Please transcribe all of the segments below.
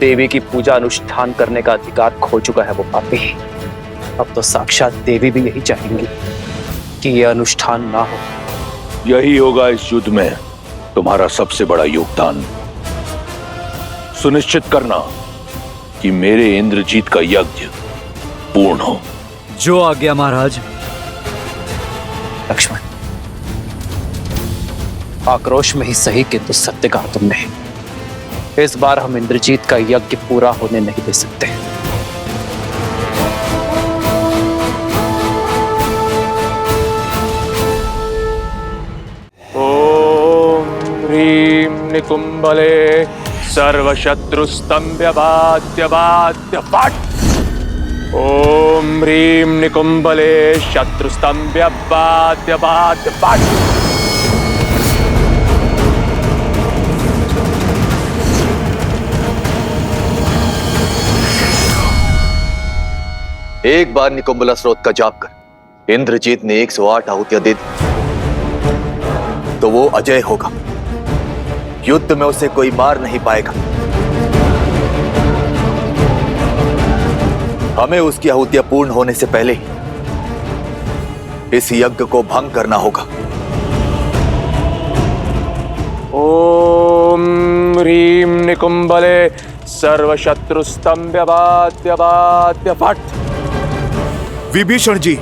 देवी की पूजा अनुष्ठान करने का अधिकार खो चुका है वो पापी। अब तो साक्षात देवी भी यही चाहेंगी कि यह अनुष्ठान ना हो। यही होगा इस युद्ध में तुम्हारा सबसे बड़ा योगदान। सुनिश्चित करना कि मेरे इंद्रजीत का यज्ञ पूर्ण हो। जो आज्ञा महाराज। लक्ष्मण, आक्रोश में ही सही किंतु सत्य कहा तुमने। इस बार हम इंद्रजीत का यज्ञ पूरा होने नहीं दे सकते। ओम ह्रीं निकुंभले सर्वशत्रुस्तंभ्यबाद्य फट्। ओम ह्रीं निकुंभले शत्रुस्तंभ्यबाद्य फट्। एक बार निकुंभला स्रोत का जाप कर इंद्रजीत ने 108 आहुतियां दे दी तो वो अजय होगा। युद्ध में उसे कोई मार नहीं पाएगा। हमें उसकी आहुतियां पूर्ण होने से पहले ही इस यज्ञ को भंग करना होगा। ओम ह्रीं निकुंभले सर्वशत्रुस्तंभ्यबाद्य फट्। विभीषण जी,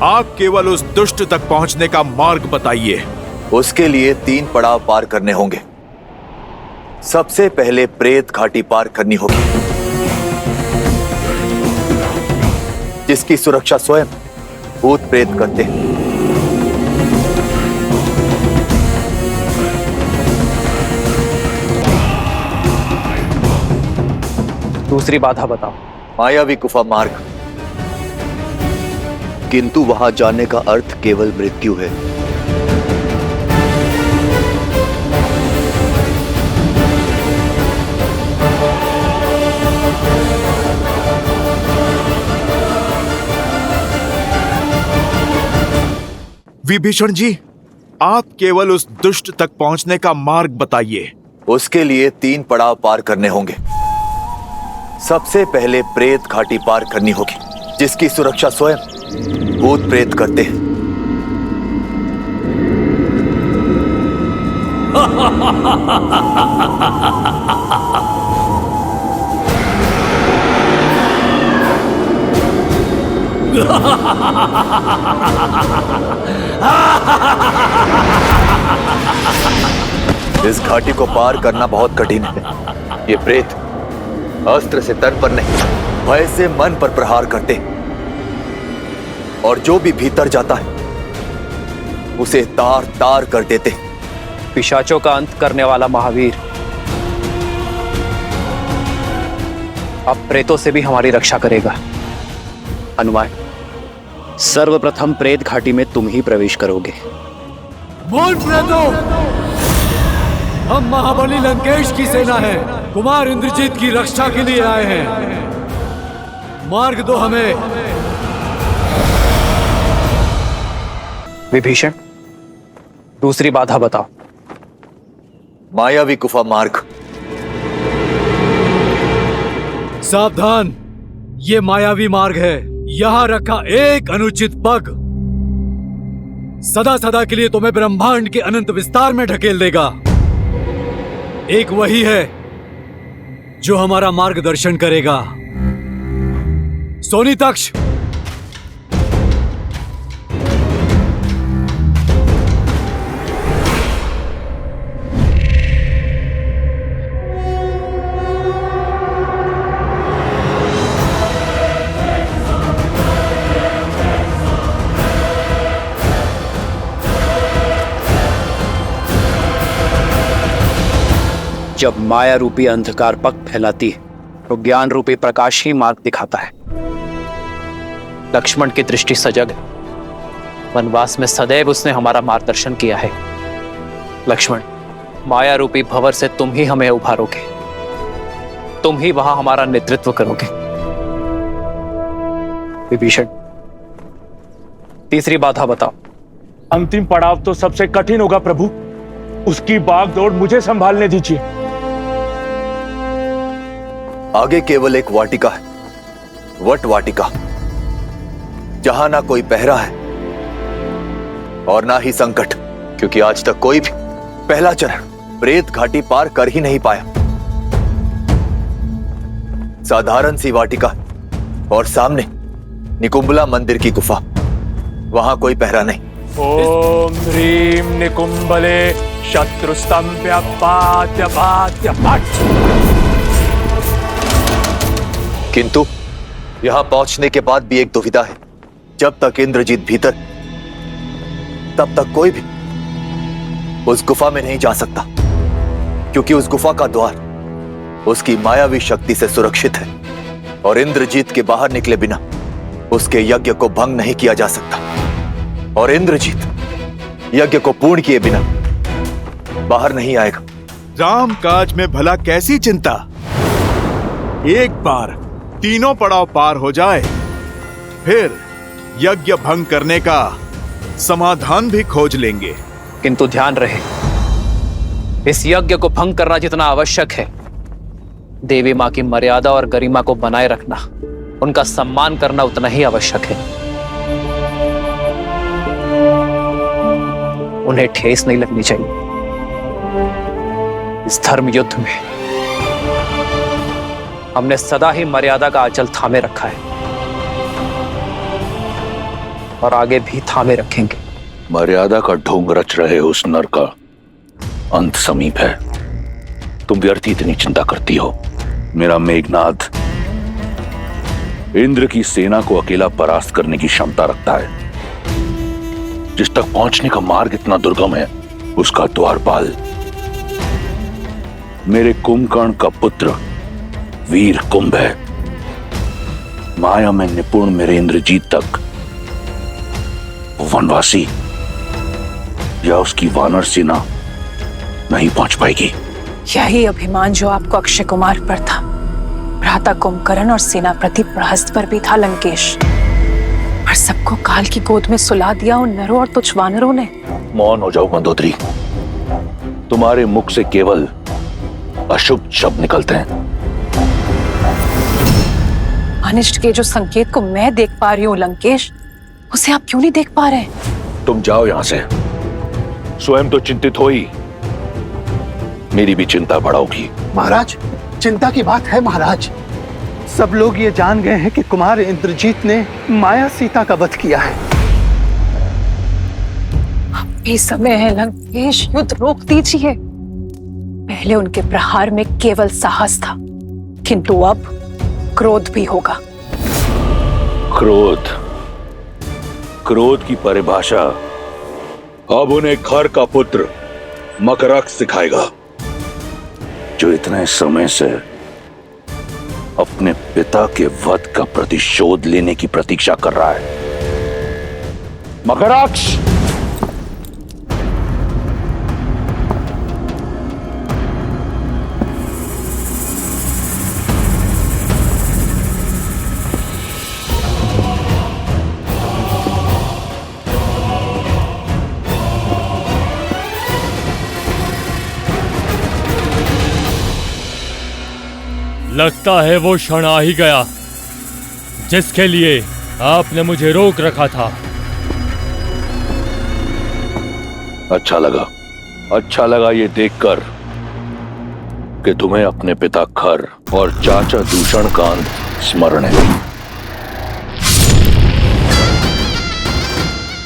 आप केवल उस दुष्ट तक पहुंचने का मार्ग बताइए। उसके लिए 3 पड़ाव पार करने होंगे। सबसे पहले प्रेत घाटी पार करनी होगी, जिसकी सुरक्षा स्वयं भूत प्रेत करते हैं। दूसरी बाधा बताओ। मायावी गुफा मार्ग, किंतु वहां जाने का अर्थ केवल मृत्यु है। विभीषण जी, आप केवल उस दुष्ट तक पहुंचने का मार्ग बताइए। उसके लिए 3 पड़ाव पार करने होंगे। सबसे पहले प्रेत घाटी पार करनी होगी, जिसकी सुरक्षा स्वयं भूत प्रेत करते हैं। इस घाटी को पार करना बहुत कठिन है। ये प्रेत अस्त्र से तन पर नहीं, भय से मन पर प्रहार करते हैं, और जो भी भीतर जाता है उसे तार तार कर देते हैं। पिशाचों का अंत करने वाला महावीर अब प्रेतों से भी हमारी रक्षा करेगा। हनुमान, सर्वप्रथम प्रेत घाटी में तुम ही प्रवेश करोगे। बोल प्रेतों, हम महाबली लंकेश की सेना है, कुमार इंद्रजीत की रक्षा के लिए आए हैं। मार्ग दो हमें। विभीषण, दूसरी बाधा बताओ। मायावी गुफा मार्ग। सावधान, ये मायावी मार्ग है। यहां रखा एक अनुचित पग सदा सदा के लिए तुम्हें ब्रह्मांड के अनंत विस्तार में ढकेल देगा। एक वही है जो हमारा मार्गदर्शन करेगा। सोनीतक्ष, जब माया रूपी अंधकार पग फैलाती है तो ज्ञान रूपी प्रकाश ही मार्ग दिखाता है। लक्ष्मण की दृष्टि सजग है। वनवास में सदैव उसने हमारा मार्गदर्शन किया है। लक्ष्मण, माया रूपी भंवर से तुम ही हमें उभारोगे, तुम ही वहां हमारा नेतृत्व करोगे। विभीषण, तीसरी बाधा बताओ। अंतिम पड़ाव तो सबसे कठिन होगा प्रभु, उसकी भागदौड़ मुझे संभालने दीजिए। आगे केवल एक वाटिका है, वट वाटिका, जहां ना कोई पहरा है और ना ही संकट, क्योंकि आज तक कोई भी पहला चरण प्रेत घाटी पार कर ही नहीं पाया। साधारण सी वाटिका और सामने निकुंबला मंदिर की गुफा, वहां कोई पहरा नहीं। ओम ह्रीम निकुंबले शत्रुस्तंभ्य पाद्य पाद्य पट। किंतु यहां पहुंचने के बाद भी एक दुविधा है। जब तक इंद्रजीत भीतर, तब तक कोई भी उस गुफा में नहीं जा सकता, क्योंकि उस गुफा का द्वार उसकी मायावी शक्ति से सुरक्षित है और इंद्रजीत के बाहर निकले बिना उसके यज्ञ को भंग नहीं किया जा सकता। और इंद्रजीत यज्ञ को पूर्ण किए बिना बाहर नहीं आएगा। राम काज में भला कैसी चिंता, एक बार तीनों पड़ाव पार हो जाए, फिर यज्ञ भंग करने का समाधान भी खोज लेंगे। किंतु ध्यान रहे, इस यज्ञ को भंग करना जितना आवश्यक है, देवी मां की मर्यादा और गरिमा को बनाए रखना, उनका सम्मान करना उतना ही आवश्यक है। उन्हें ठेस नहीं लगनी चाहिए। इस धर्म युद्ध में हमने सदा ही मर्यादा का आंचल थामे रखा है और आगे भी थामे रखेंगे। मर्यादा का ढोंग रच रहे उस नर का अंत समीप है। तुम व्यर्थ इतनी चिंता करती हो। मेरा मेघनाद इंद्र की सेना को अकेला परास्त करने की क्षमता रखता है। जिस तक पहुंचने का मार्ग इतना दुर्गम है, उसका द्वारपाल मेरे कुंभकर्ण का पुत्र वीर कुंभ है। माया में निपुण मेरे इंद्रजीत तक वनवासी या उसकी वानर सेना नहीं पहुंच पाएगी। यही अभिमान जो आपको अक्षय कुमार पर था, भ्राता कुंभकर्ण और सेनापति प्रहस्त पर भी था लंकेश। पर सबको काल की गोद में सुला दिया उन नरों और तुच्छ वानरों ने। मौन हो जाओ मंदोदरी। तुम्हारे मुख से केवल अशुभ शब्द निकलते हैं। अनिष्ट के जो संकेत को मैं देख पा रही हूँ लंकेश, उसे आप क्यों नहीं देख पा रहे? तुम जाओ यहां से। स्वयं तो चिंतित हो ही, मेरी भी चिंता बढ़ाओगी। महाराज, चिंता की बात है महाराज। सब लोग ये जान गए हैं कि कुमार इंद्रजीत ने माया सीता का वध किया है। अब भी समय है लंकेश, युद्ध रोक दीजिए। पहले उनके प्रहार में केवल साहस था, किंतु अब क्रोध भी होगा। क्रोध, क्रोध की परिभाषा अब उन्हें खर का पुत्र मकरक्ष सिखाएगा, जो इतने समय से अपने पिता के वध का प्रतिशोध लेने की प्रतीक्षा कर रहा है। मकरक्ष, लगता है वो क्षण आ ही गया जिसके लिए आपने मुझे रोक रखा था। अच्छा लगा ये देखकर कि तुम्हें अपने पिता खर और चाचा दूषण का अंत स्मरण है।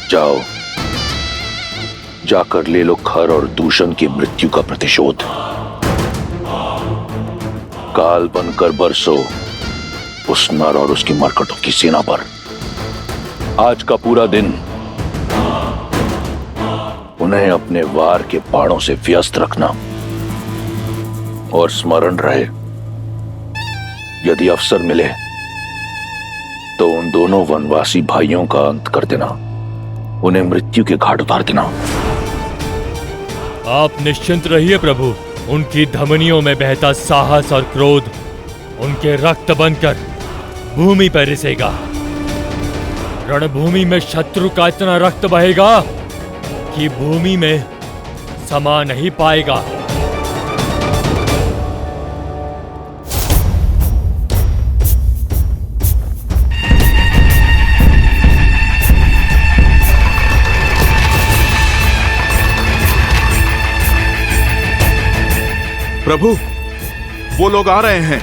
जाओ, जाकर ले लो खर और दूषण की मृत्यु का प्रतिशोध। काल बनकर बरसो उस नर और उसकी मरकटों की सेना पर। आज का पूरा दिन उन्हें अपने वार के बाणों से व्यस्त रखना और स्मरण रहे, यदि अवसर मिले तो उन दोनों वनवासी भाइयों का अंत कर देना, उन्हें मृत्यु के घाट उतार देना। आप निश्चिंत रहिए प्रभु। उनकी धमनियों में बहता साहस और क्रोध उनके रक्त बनकर भूमि पर रिसेगा। रणभूमि में शत्रु का इतना रक्त बहेगा कि भूमि में समा नहीं पाएगा। प्रभु, वो लोग आ रहे हैं।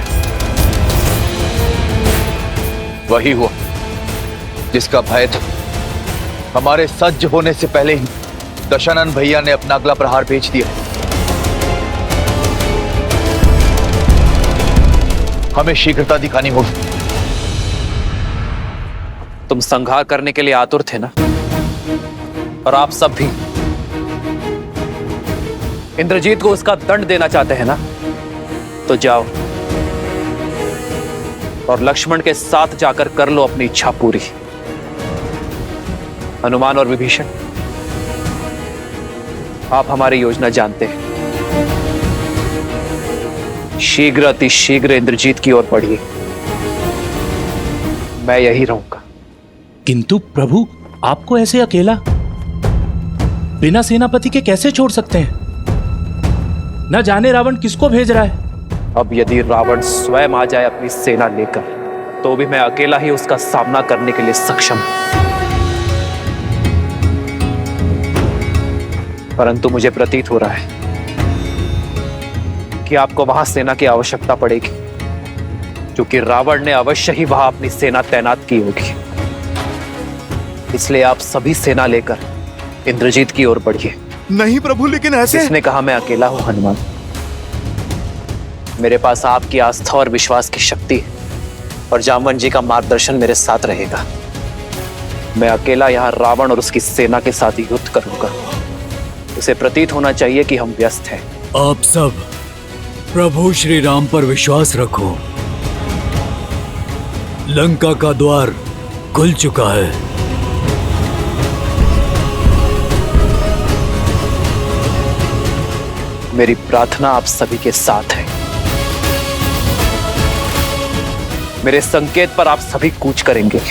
वही हुआ जिसका भय था। हमारे सज्ज होने से पहले ही दशानन भैया ने अपना अगला प्रहार भेज दिया। हमें शीघ्रता दिखानी होगी। तुम संहार करने के लिए आतुर थे ना, और आप सब भी इंद्रजीत को उसका दंड देना चाहते हैं ना, तो जाओ और लक्ष्मण के साथ जाकर कर लो अपनी इच्छा पूरी। हनुमान और विभीषण, आप हमारी योजना जानते हैं। शीघ्र अति शीघ्र इंद्रजीत की ओर बढ़िए। मैं यही रहूंगा। किंतु प्रभु, आपको ऐसे अकेला बिना सेनापति के कैसे छोड़ सकते हैं? न जाने रावण किसको भेज रहा है। अब यदि रावण स्वयं आ जाए अपनी सेना लेकर, तो भी मैं अकेला ही उसका सामना करने के लिए सक्षम हूं। परंतु मुझे प्रतीत हो रहा है कि आपको वहां सेना की आवश्यकता पड़ेगी, क्योंकि रावण ने अवश्य ही वहां अपनी सेना तैनात की होगी। इसलिए आप सभी सेना लेकर इंद्रजीत की ओर बढ़िए। नहीं प्रभु, लेकिन ऐसे। किसने कहा मैं अकेला हूं हनुमान? मेरे पास आपकी आस्था और विश्वास की शक्ति है, और जामवन जी का मार्गदर्शन मेरे साथ रहेगा। मैं अकेला यहां रावण और उसकी सेना के साथ युद्ध करूंगा। उसे प्रतीत होना चाहिए कि हम व्यस्त हैं। आप सब प्रभु श्री राम पर विश्वास रखो। लंका का द्वार खुल चुका है। मेरी प्रार्थना आप सभी के साथ है। मेरे संकेत पर आप सभी कूच करेंगे।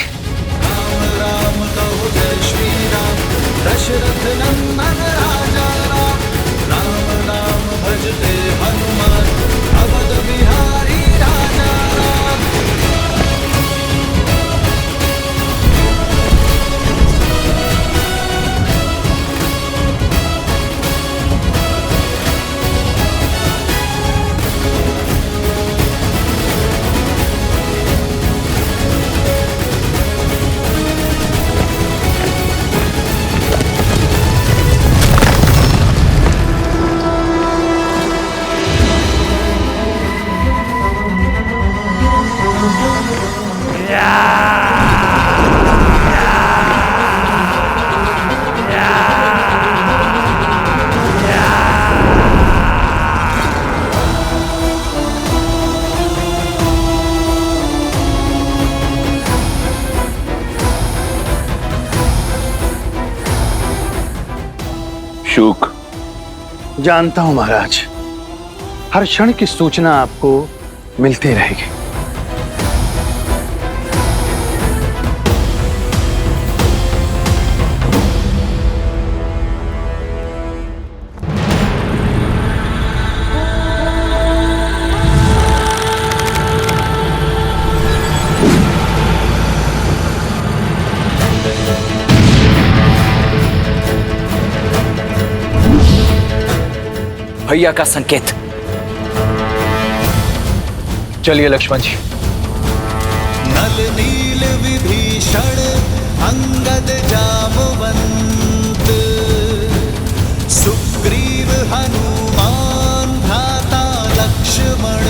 शुक, जानता हूं महाराज, हर क्षण की सूचना आपको मिलती रहेगी। भैया का संकेत। चलिए लक्ष्मण जी। नल नील विभीषण अंगद जामवंत, सुग्रीव हनुमान भ्राता लक्ष्मण,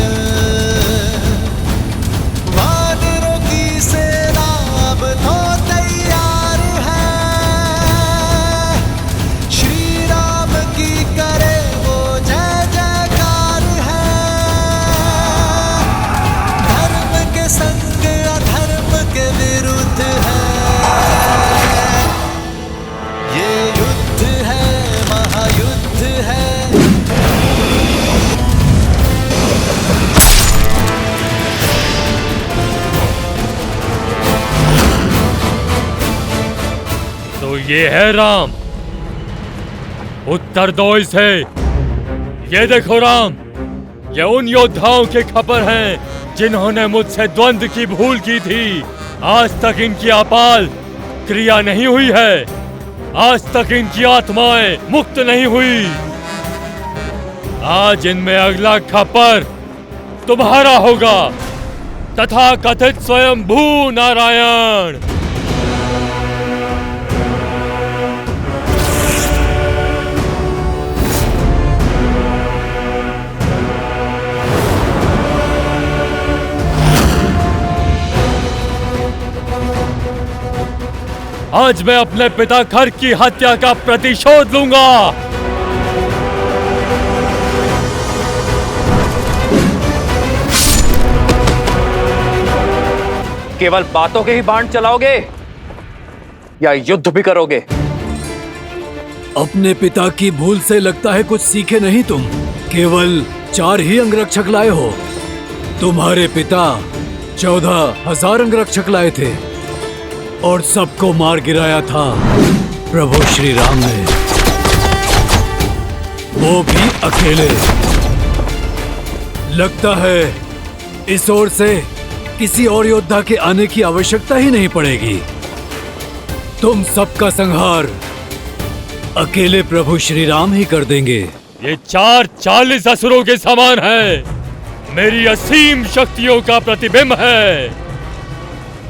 वानरों की सेना अब तो तैयार है, श्री राम की करे जय जयकार है, धर्म के संग अधर्म के विरुद्ध है, ये युद्ध है, महायुद्ध है। तो ये है राम, उत्तर दो इसे। ये देखो राम, ये उन योद्धाओं के खबर हैं जिन्होंने मुझसे द्वंद्व की भूल की थी। आज तक इनकी आपाल क्रिया नहीं हुई है, आज तक इनकी आत्माएं मुक्त नहीं हुई। आज इनमें अगला खप्पर तुम्हारा होगा, तथा कथित स्वयंभू नारायण। आज मैं अपने पिता खर्क की हत्या का प्रतिशोध लूंगा। केवल बातों के ही बाण चलाओगे या युद्ध भी करोगे? अपने पिता की भूल से लगता है कुछ सीखे नहीं तुम। केवल 4 ही अंगरक्षक लाए हो। तुम्हारे पिता 14,000 अंगरक्षक लाए थे और सबको मार गिराया था प्रभु श्री राम ने, वो भी अकेले। लगता है इस ओर से किसी और योद्धा के आने की आवश्यकता ही नहीं पड़ेगी। तुम सबका संहार अकेले प्रभु श्री राम ही कर देंगे। ये 40 असुरों के समान है, मेरी असीम शक्तियों का प्रतिबिंब है।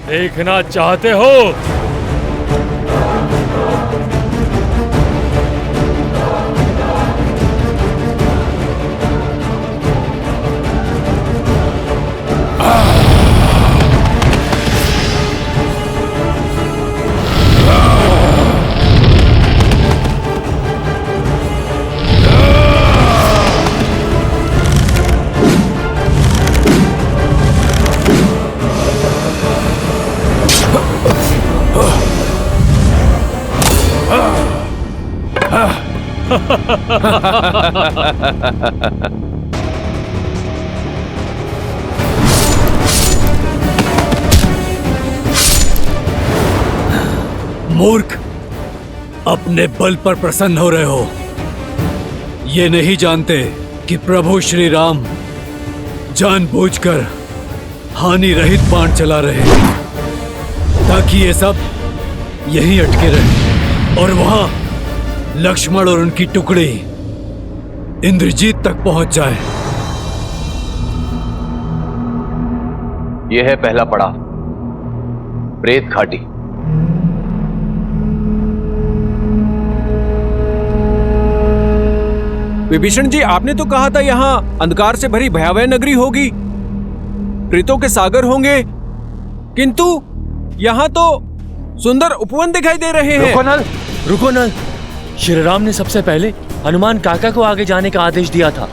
देखना चाहते हो? मूर्ख, अपने बल पर प्रसन्न हो रहे हो। ये नहीं जानते कि प्रभु श्री राम जानबूझकर हानि रहित बाण चला रहे हैं, ताकि ये सब यहीं अटके रहे और वहां लक्ष्मण और उनकी टुकड़ी इंद्रजीत तक पहुंच जाए। यह है पहला पड़ाव, प्रेत घाटी। विभीषण जी, आपने तो कहा था यहाँ अंधकार से भरी भयावह नगरी होगी, प्रेतों के सागर होंगे, किंतु यहाँ तो सुंदर उपवन दिखाई दे रहे हैं। रुको नल, श्री राम ने सबसे पहले हनुमान काका को आगे जाने का आदेश दिया था।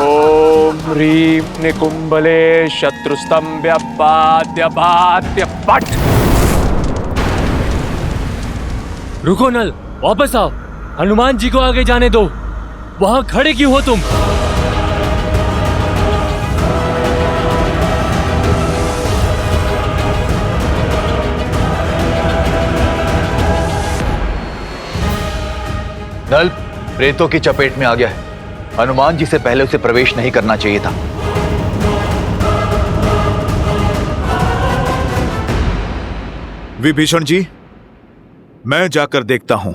ओम ह्रीं निकुंभले शत्रुस्तंभ्य बाध्य बाध्य पट। रुको नल, वापस आओ, हनुमान जी को आगे जाने दो। वहां खड़े क्यों हो तुम? नल प्रेतों की चपेट में आ गया है। हनुमान जी से पहले उसे प्रवेश नहीं करना चाहिए था। विभीषण जी, मैं जाकर देखता हूं।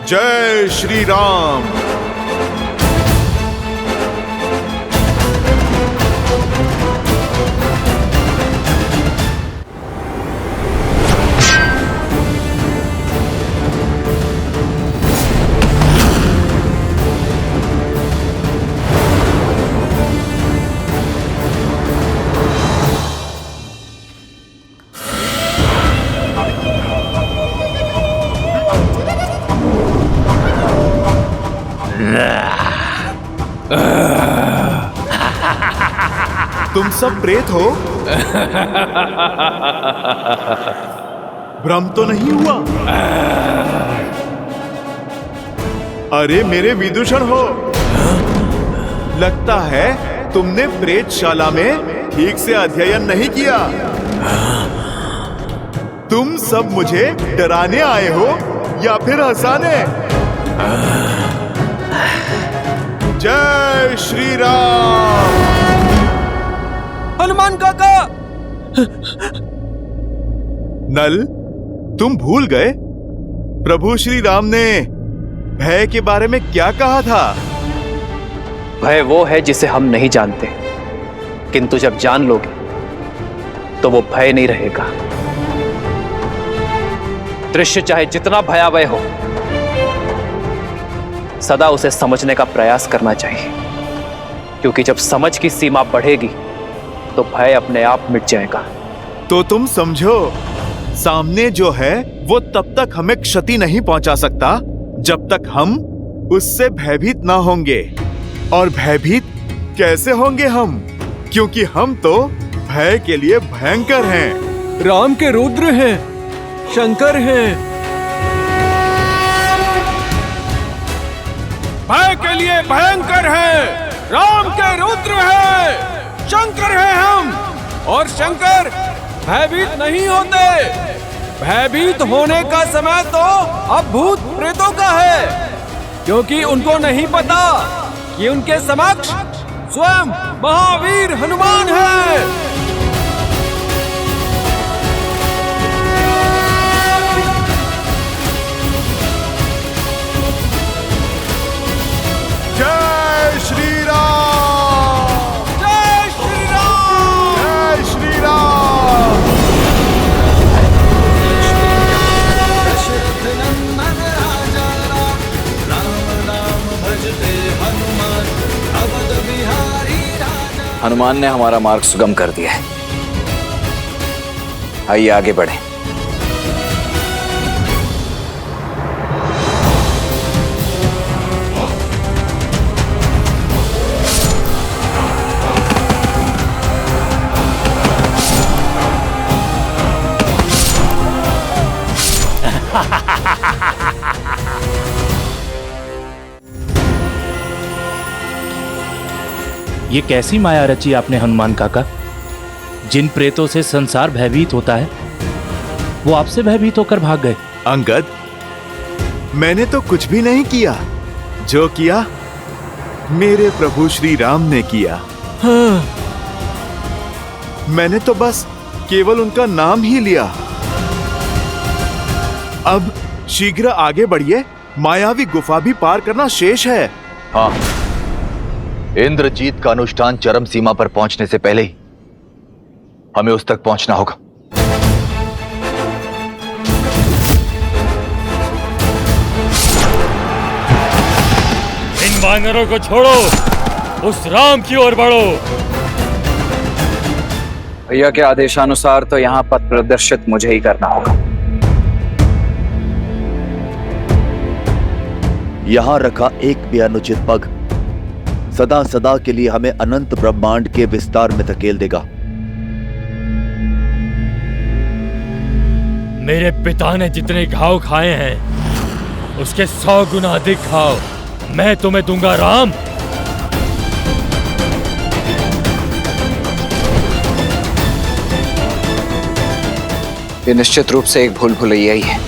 जय श्री राम। तुम सब प्रेत हो? भ्रम तो नहीं हुआ? अरे मेरे विदूषण हो, लगता है तुमने प्रेतशाला में ठीक से अध्ययन नहीं किया। तुम सब मुझे डराने आए हो, या फिर हंसाने? जय श्री राम। हनुमान काका! नल, तुम भूल गए प्रभु श्री राम ने भय के बारे में क्या कहा था? भय वो है जिसे हम नहीं जानते, किंतु जब जान लोगे तो वो भय नहीं रहेगा। दृश्य चाहे जितना भयावह हो, सदा उसे समझने का प्रयास करना चाहिए, क्योंकि जब समझ की सीमा बढ़ेगी तो भय अपने आप मिट जाएगा। तो तुम समझो, सामने जो है वो तब तक हमें क्षति नहीं पहुंचा सकता जब तक हम उससे भयभीत ना होंगे। और भयभीत कैसे होंगे हम? क्योंकि हम तो भय के लिए भयंकर हैं। राम के रुद्र हैं, शंकर हैं। भय के लिए भयंकर हैं, राम के रुद्र हैं, शंकर हैं हम। और शंकर भयभीत नहीं होते। भयभीत होने का समय तो अब भूत प्रेतों का है, क्योंकि उनको नहीं पता कि उनके समक्ष स्वयं महावीर हनुमान है। जय श्री राम। जय श्री राम। जय श्री राम। दशरथनंदन राजा राम, राम नाम भजते हनुमान, अवध बिहारी राजा। हनुमान ने हमारा मार्ग सुगम कर दिया है। आइए आगे बढ़ें। ये कैसी माया रची आपने हनुमान काका? जिन प्रेतों से संसार भयभीत होता है वो आपसे भयभीत होकर भाग गए। अंगद, मैंने तो कुछ भी नहीं किया। जो किया मेरे प्रभु श्री राम ने किया। हाँ। मैंने तो बस केवल उनका नाम ही लिया। अब शीघ्र आगे बढ़िए, मायावी गुफा भी पार करना शेष है। हाँ, इंद्रजीत का अनुष्ठान चरम सीमा पर पहुंचने से पहले ही हमें उस तक पहुंचना होगा। इन वानरों को छोड़ो, उस राम की ओर बढ़ो। भैया के आदेशानुसार तो यहाँ पथ प्रदर्शित मुझे ही करना होगा। यहां रखा एक भी अनुचित पग सदा सदा के लिए हमें अनंत ब्रह्मांड के विस्तार में धकेल देगा। मेरे पिता ने जितने घाव खाए हैं उसके 100 गुना अधिक घाव मैं तुम्हें दूंगा राम। ये निश्चित रूप से एक भूल भुलैया ही है।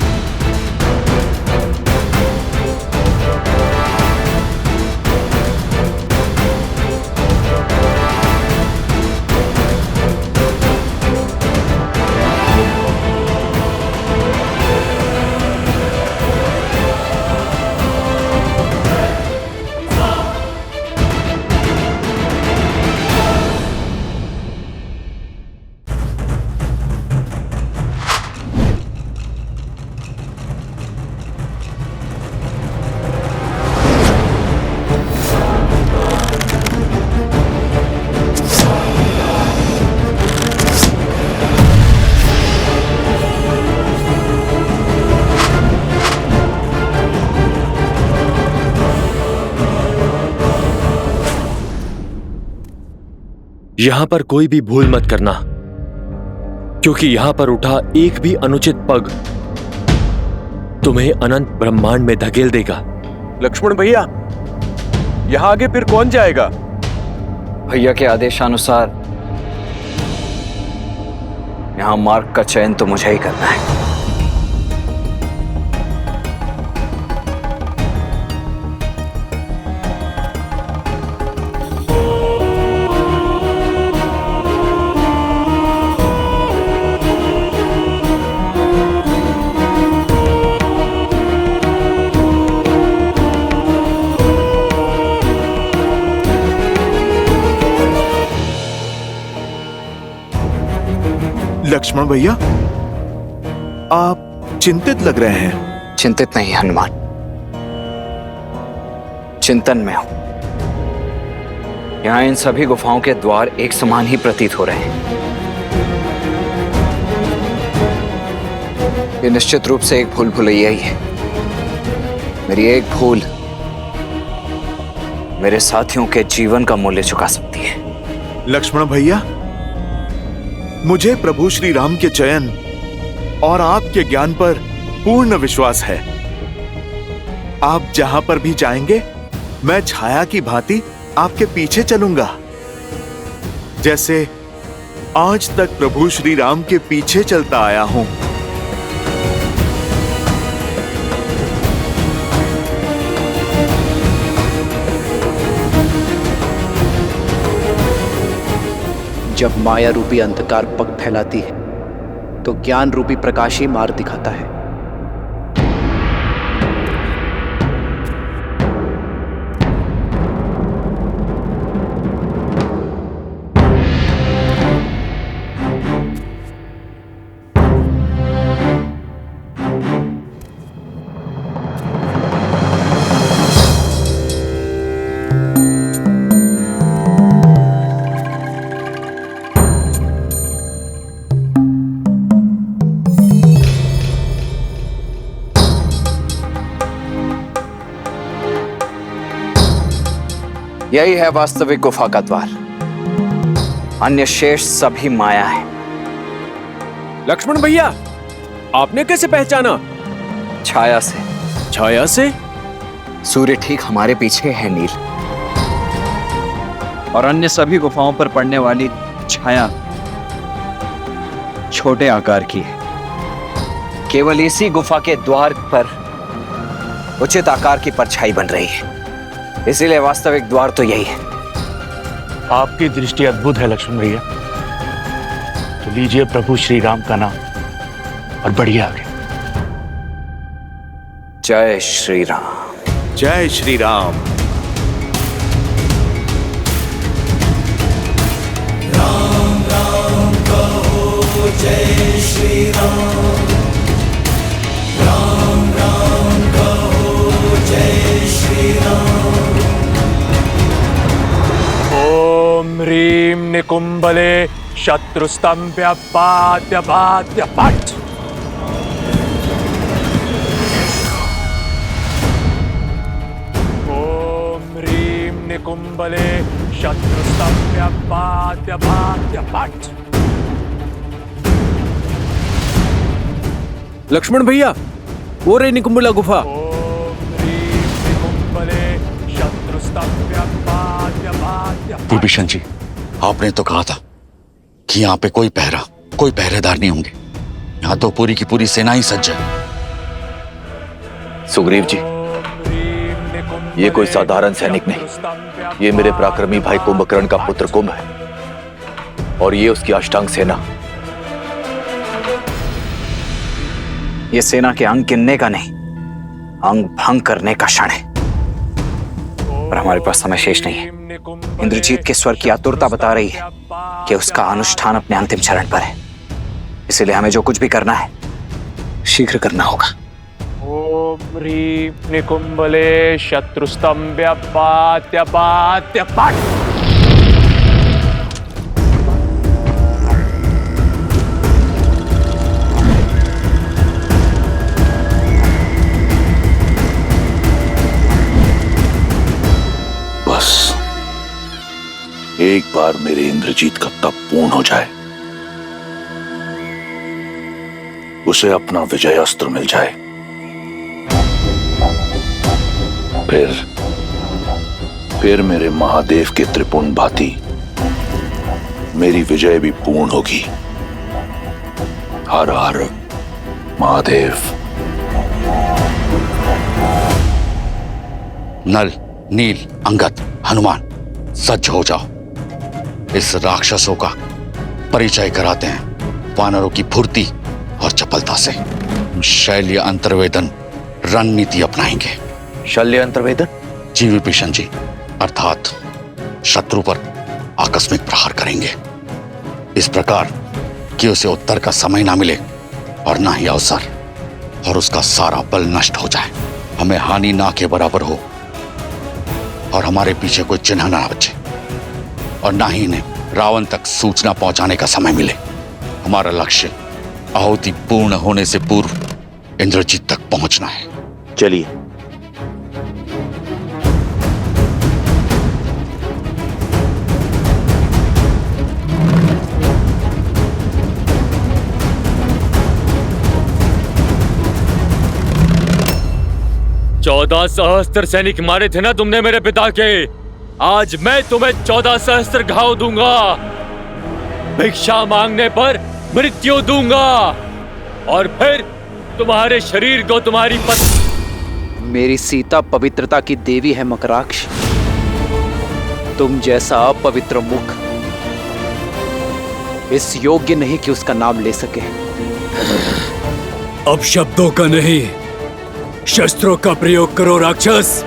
यहां पर कोई भी भूल मत करना, क्योंकि यहां पर उठा एक भी अनुचित पग तुम्हें अनंत ब्रह्मांड में धकेल देगा। लक्ष्मण भैया, यहां आगे फिर कौन जाएगा? भैया के आदेशानुसार यहां मार्ग का चयन तो मुझे ही करना है। लक्ष्मण भैया, आप चिंतित लग रहे हैं। चिंतित नहीं हनुमान, चिंतन में हूं। यहां इन सभी गुफाओं के द्वार एक समान ही प्रतीत हो रहे हैं। ये निश्चित रूप से एक भूल भुलैया ही है। मेरी एक भूल मेरे साथियों के जीवन का मूल्य चुका सकती है। लक्ष्मण भैया, मुझे प्रभु श्री राम के चयन और आपके ज्ञान पर पूर्ण विश्वास है। आप जहां पर भी जाएंगे, मैं छाया की भांति आपके पीछे चलूंगा, जैसे आज तक प्रभु श्री राम के पीछे चलता आया हूं। जब माया रूपी अंधकार पग फैलाती है तो ज्ञान रूपी प्रकाश ही मार्ग दिखाता है। यही है वास्तविक गुफा का द्वार। अन्य शेष सभी माया है। लक्ष्मण भैया, आपने कैसे पहचाना? छाया से। छाया से? सूर्य ठीक हमारे पीछे है नील। और अन्य सभी गुफाओं पर पड़ने वाली छाया छोटे आकार की है। केवल इसी गुफा के द्वार पर उचित आकार की परछाई बन रही है, इसीलिए वास्तविक द्वार तो यही है। आपकी दृष्टि अद्भुत है लक्ष्मण भैया। तो लीजिए प्रभु श्री राम का नाम और बढ़िया आगे। जय श्री राम। जय श्री राम। राम राम कहो जय श्री राम। राम राम कहो जय श्री राम। ओम ह्रीम निकुंभले शत्रुस्तंभ्य पाद्य पाद्य पट। ओम ह्रीम निकुंभले शत्रुस्तंभ्य पाद्य पाद्य पट। लक्ष्मण भैया, वो रे निकुंभला गुफा। विभीषण जी, आपने तो कहा था कि यहाँ पे कोई पहरेदार नहीं होंगे। यहाँ तो पूरी की पूरी सेना ही सज्ज है। सुग्रीव जी, ये कोई साधारण सैनिक नहीं, ये मेरे पराक्रमी भाई कुंभकर्ण का पुत्र कुंभ है और ये उसकी अष्टांग सेना। ये सेना के अंग गिनने का नहीं, अंग भंग करने का क्षण है। पर हमारे पास समय शेष नहीं है। इंद्रजीत के स्वर की आतुरता बता रही है कि उसका अनुष्ठान अपने अंतिम चरण पर है, इसलिए हमें जो कुछ भी करना है शीघ्र करना होगा। ओम ह्रीम निकुंभले शत्रुस्तंभ्य पाद्य पाद्य पट। बस एक बार मेरे इंद्रजीत का तप पूर्ण हो जाए, उसे अपना विजय अस्त्र मिल जाए, फिर मेरे महादेव के त्रिपुंड भांति मेरी विजय भी पूर्ण होगी। हर हर महादेव। नल, नील, अंगद, हनुमान, सज्ज हो जाओ। इस राक्षसों का परिचय कराते हैं वानरों की फुर्ती और चपलता से। शैल्य अंतर्वेदन रणनीति अपनाएंगे। शल्य अंतर्वेदन? जी विभीषण जी, अर्थात शत्रु पर आकस्मिक प्रहार करेंगे। इस प्रकार कि उसे उत्तर का समय ना मिले और ना ही अवसर, और उसका सारा बल नष्ट हो जाए, हमें हानि ना के बराबर हो और हमारे पीछे कोई चिन्ह ना बचे, और ना ही इन्हें रावण तक सूचना पहुंचाने का समय मिले। हमारा लक्ष्य आहुति पूर्ण होने से पूर्व इंद्रजीत तक पहुंचना है। चलिए। चौदह सहस्त्र सैनिक मारे थे ना तुमने मेरे पिता के, आज मैं तुम्हें 14 सहस्त्र घाव दूंगा। भिक्षा मांगने पर मृत्यु दूंगा और फिर तुम्हारे शरीर को तुम्हारी पत्नी। मेरी सीता पवित्रता की देवी है मकराक्ष। तुम जैसा अपवित्र मुख इस योग्य नहीं कि उसका नाम ले सके। अब शब्दों का नहीं, शस्त्रों का प्रयोग करो राक्षस।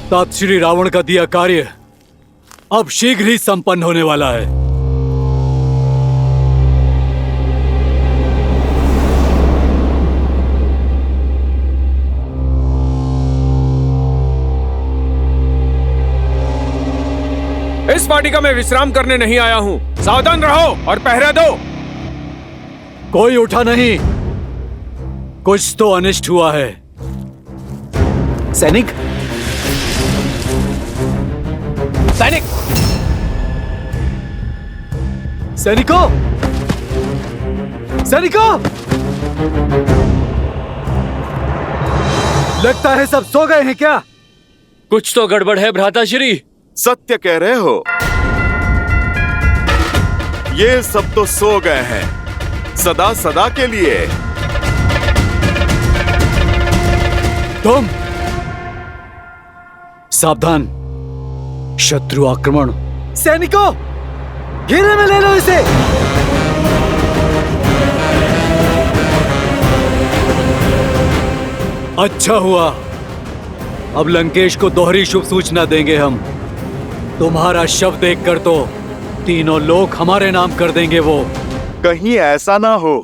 तात श्री रावण का दिया कार्य अब शीघ्र ही संपन्न होने वाला है। इस वाटिका में विश्राम करने नहीं आया हूं। सावधान रहो और पहरा दो। कोई उठा नहीं, कुछ तो अनिष्ट हुआ है। सैनिक, सैनिक, सैनिकों, सैनिकों! लगता है सब सो गए हैं क्या? कुछ तो गड़बड़ है भ्राताश्री। सत्य कह रहे हो। ये सब तो सो गए हैं सदा सदा के लिए। तुम सावधान, शत्रु आक्रमण। सैनिकों, घेरे में ले लो इसे। अच्छा हुआ, अब लंकेश को दोहरी शुभ सूचना देंगे हम। तुम्हारा शव देखकर तो तीनों लोग हमारे नाम कर देंगे। वो कहीं ऐसा ना हो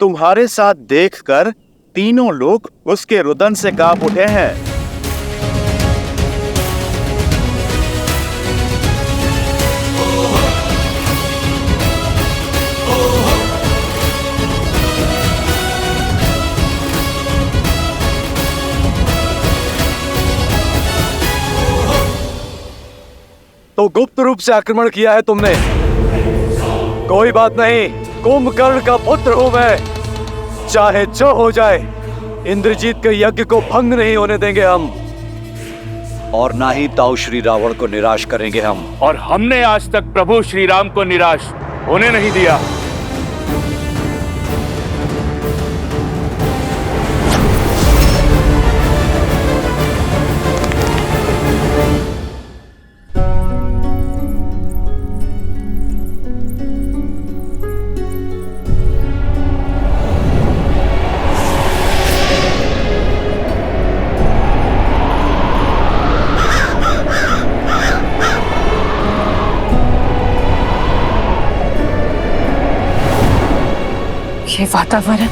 तुम्हारे साथ देखकर तीनों लोग उसके रुदन से कांप उठे हैं। तो गुप्त रूप से आक्रमण किया है तुमने। कोई बात नहीं, कुंभकर्ण का पुत्र हूं मैं। चाहे जो हो जाए, इंद्रजीत के यज्ञ को भंग नहीं होने देंगे हम। और ना ही ताऊ श्री रावण को निराश करेंगे हम। और हमने आज तक प्रभु श्री राम को निराश होने नहीं दिया। ये वातावरण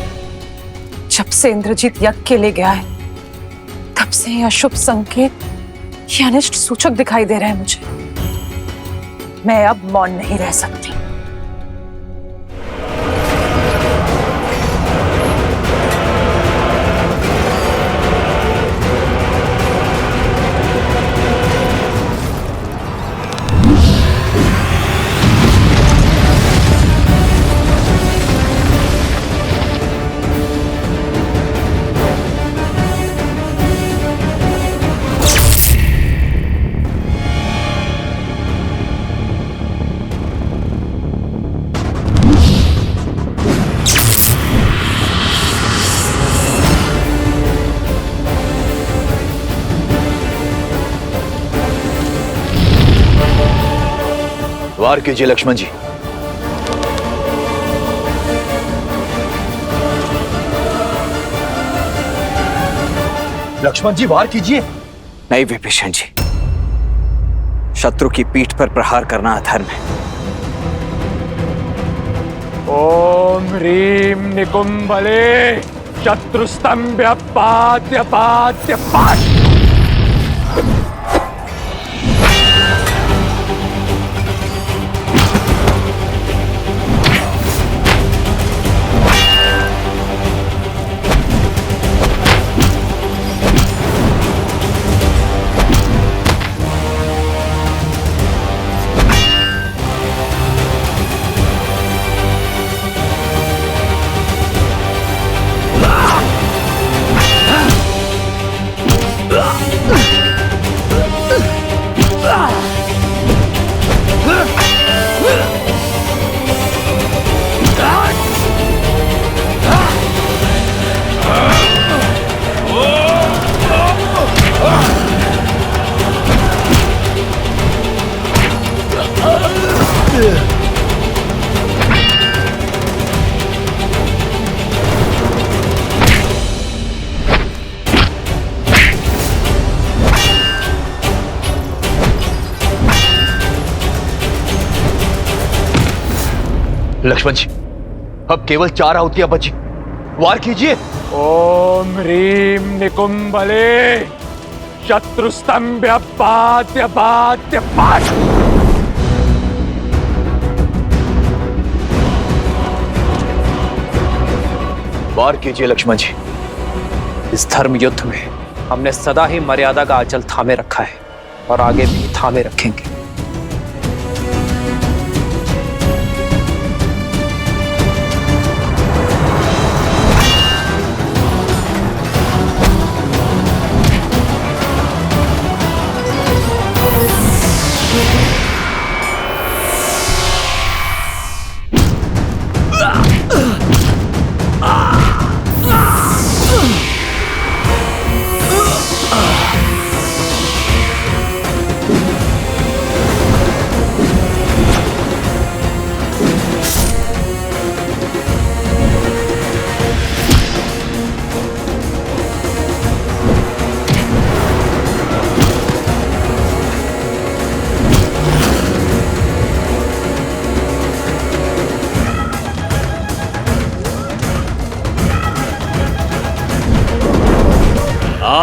जब से इंद्रजीत यज्ञ के लिए गया है, तब से ये अशुभ संकेत, ये अनिष्ट सूचक दिखाई दे रहे हैं मुझे। मैं अब मौन नहीं रह सकती। वार कीजिए लक्ष्मण जी। लक्ष्मण जी वार कीजिए। नहीं विभीषण जी, शत्रु की पीठ पर प्रहार करना अधर्म है। ओम ह्रीम निकुंभले शत्रुस्तंभ्य पाद्य पाद्य पाद्य। लक्ष्मण जी, अब केवल 4 आहुतियां बची, वार कीजिए। ओम ह्रीम निकुंभले शत्रुस्तंभ्य पाद्य पाद्य पाद्य। वार कीजिए लक्ष्मण जी। इस धर्म युद्ध में हमने सदा ही मर्यादा का आंचल थामे रखा है और आगे भी थामे रखेंगे।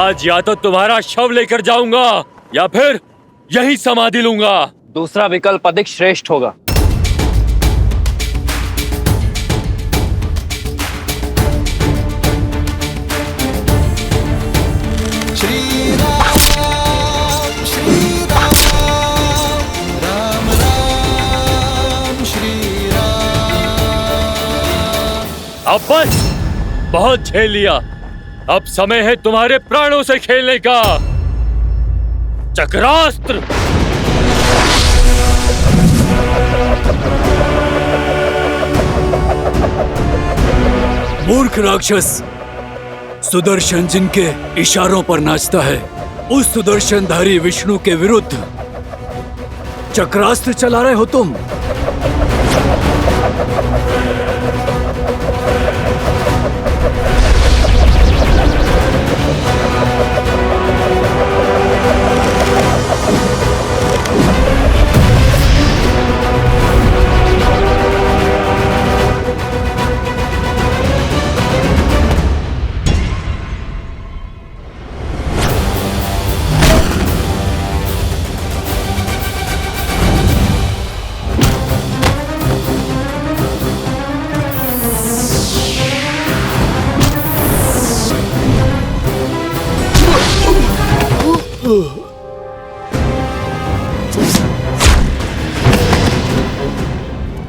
आज या तो तुम्हारा शव लेकर जाऊंगा या फिर यही समाधि लूंगा। दूसरा विकल्प अधिक श्रेष्ठ होगा। श्री राम राम राम श्री राम। अब बस, बहुत झेल लिया। अब समय है तुम्हारे प्राणों से खेलने का। चक्रास्त्र। मूर्ख राक्षस, सुदर्शन जिनके इशारों पर नाचता है, उस सुदर्शनधारी विष्णु के विरुद्ध चक्रास्त्र चला रहे हो तुम।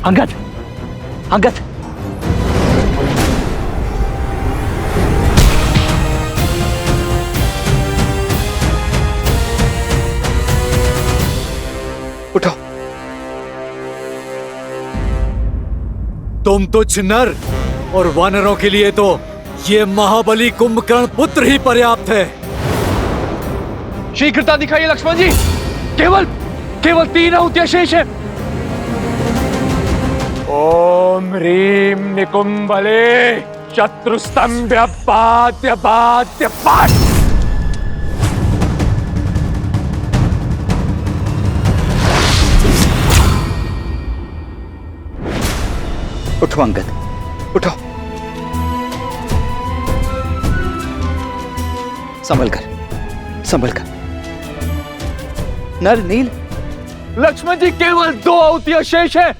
अंगद, अंगद, उठो। तुम तुच्छ नर और वानरों के लिए तो ये महाबली कुंभकर्ण पुत्र ही पर्याप्त है। शीघ्रता दिखाइए लक्ष्मण जी। केवल 3 आहुतियां शेष है। ओम ह्रीम निकुंभले शत्रुस्तंभ्य पात्य पात्य पाट। उठो अंगद, उठो। संभल कर, संभल कर। नर नील। लक्ष्मण जी, केवल 2 आहुतियां शेष है।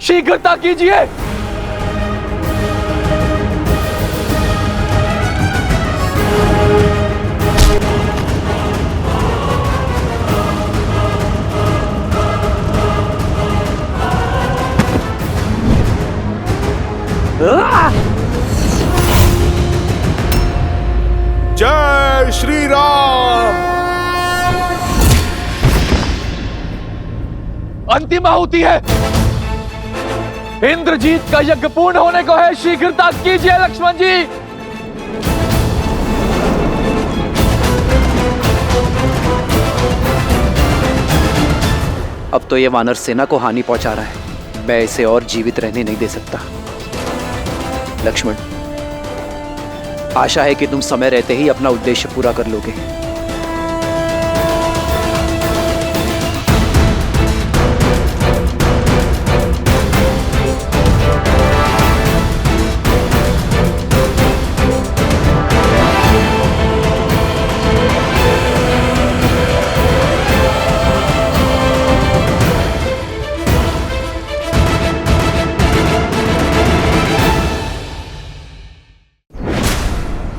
शीघ्रता कीजिए। जय श्री राम। अंतिम आहुति है। इंद्रजीत का यज्ञ पूर्ण होने को है। शीघ्रता कीजिए लक्ष्मण जी। अब तो ये वानर सेना को हानि पहुंचा रहा है। मैं इसे और जीवित रहने नहीं दे सकता। लक्ष्मण, आशा है कि तुम समय रहते ही अपना उद्देश्य पूरा कर लोगे।